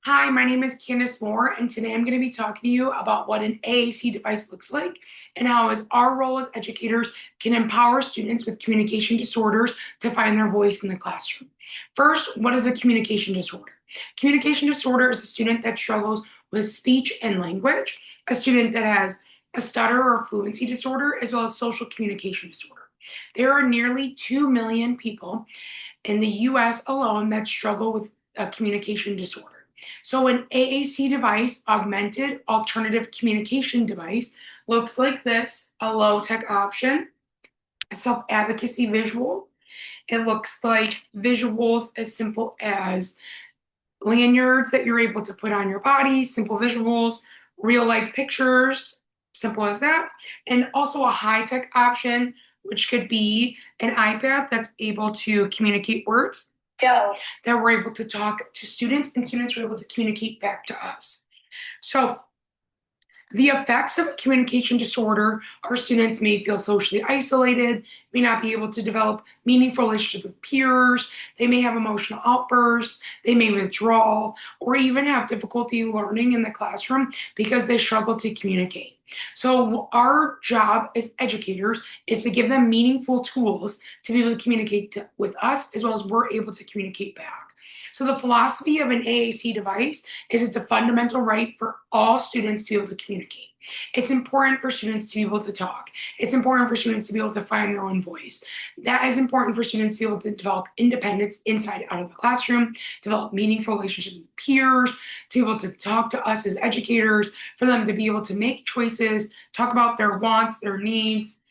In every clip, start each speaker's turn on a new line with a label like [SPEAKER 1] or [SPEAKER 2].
[SPEAKER 1] Hi, my name is Candace Moore, and today I'm going to be talking to you about what an AAC device looks like and how as our role as educators can empower students with communication disorders to find their voice in the classroom. First, what is a communication disorder? Communication disorder is a student that struggles with speech and language, a student that has a stutter or fluency disorder, as well as social communication disorder. There are nearly 2 million people in the US alone that struggle with a communication disorder. So, an AAC device, augmented alternative communication device, looks like this: a low tech option, a self advocacy visual. It looks like visuals as simple as lanyards that you're able to put on your body, simple visuals, real life pictures, simple as that. And also a high tech option, which could be an iPad that's able to communicate words, that we're able to talk to students, and students are able to communicate back to us. So, the effects of a communication disorder are students may feel socially isolated, may not be able to develop meaningful relationships with peers, they may have emotional outbursts, they may withdraw, or even have difficulty learning in the classroom because they struggle to communicate. So, our job as educators is to give them meaningful tools to be able to communicate with us as well as we're able to communicate back. So, the philosophy of an AAC device is it's a fundamental right for all students to be able to communicate. It's important for students to be able to talk. It's important for students to be able to find their own voice. That is important for students to be able to develop independence inside out of the classroom, develop meaningful relationships with peers, to be able to talk to us as educators, for them to be able to make choices, talk about their wants, their needs,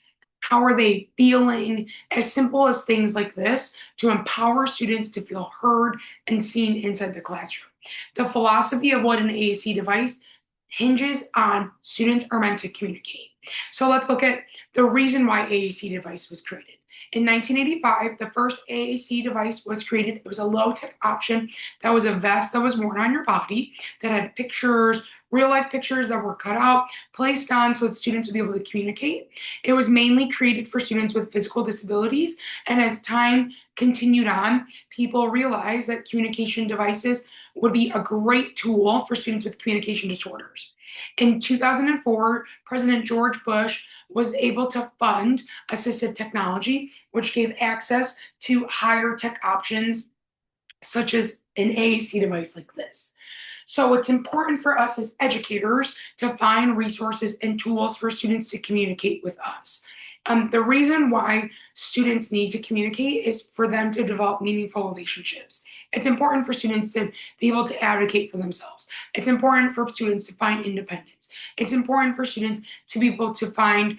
[SPEAKER 1] how are they feeling, as simple as things like this to empower students to feel heard and seen inside the classroom. The philosophy of what an AAC device hinges on students are meant to communicate. So let's look at the reason why AAC device was created. In 1985, the first AAC device was created. It was a low-tech option that was a vest that was worn on your body that had pictures, real life pictures that were cut out, placed on so that students would be able to communicate. It was mainly created for students with physical disabilities, and as time continued on, people realized that communication devices would be a great tool for students with communication disorders. In 2004, President George Bush was able to fund assistive technology, which gave access to higher tech options such as an AAC device like this. So it's important for us as educators to find resources and tools for students to communicate with us. The reason why students need to communicate is for them to develop meaningful relationships. It's important for students to be able to advocate for themselves. It's important for students to find independence. It's important for students to be able to find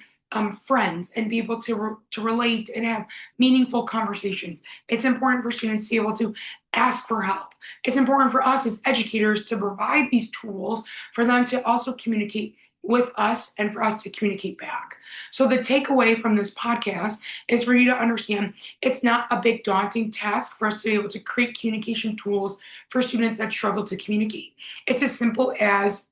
[SPEAKER 1] friends and be able to relate and have meaningful conversations. It's important for students to be able to ask for help. It's important for us as educators to provide these tools for them to also communicate with us and for us to communicate back. So, the takeaway from this podcast is for you to understand it's not a big daunting task for us to be able to create communication tools for students that struggle to communicate. It's as simple as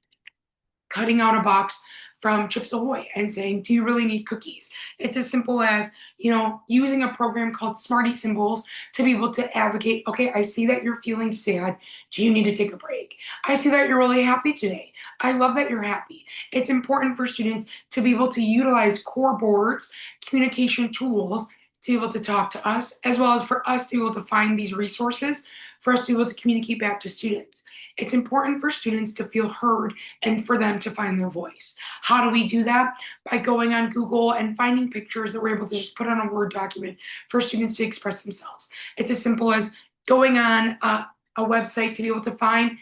[SPEAKER 1] cutting out a box from Chips Ahoy and saying, do you really need cookies? It's as simple as, using a program called Smarty Symbols to be able to advocate, okay, I see that you're feeling sad. Do you need to take a break? I see that you're really happy today. I love that you're happy. It's important for students to be able to utilize core boards, communication tools to be able to talk to us, as well as for us to be able to find these resources for us to be able to communicate back to students. It's important for students to feel heard and for them to find their voice. How do we do that? By going on Google and finding pictures that we're able to just put on a Word document for students to express themselves. It's as simple as going on a website to be able to find,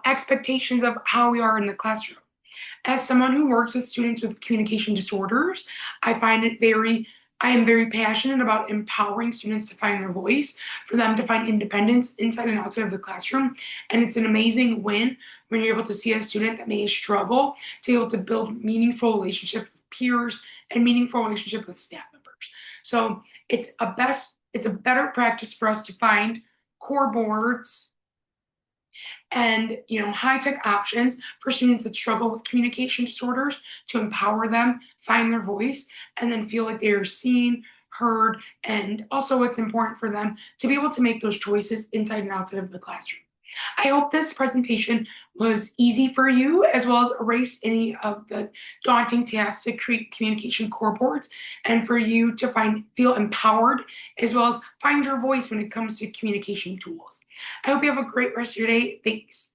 [SPEAKER 1] expectations of how we are in the classroom. As someone who works with students with communication disorders, I am very passionate about empowering students to find their voice, for them to find independence inside and outside of the classroom. And it's an amazing win when you're able to see a student that may struggle to be able to build meaningful relationships with peers and meaningful relationship with staff members. So it's a better practice for us to find core boards and high-tech options for students that struggle with communication disorders to empower them find their voice and then feel like they are seen, heard, and also it's important for them to be able to make those choices inside and outside of the classroom. I hope this presentation was easy for you, as well as erase any of the daunting tasks to create communication core boards, and for you to feel empowered, as well as find your voice when it comes to communication tools. I hope you have a great rest of your day. Thanks.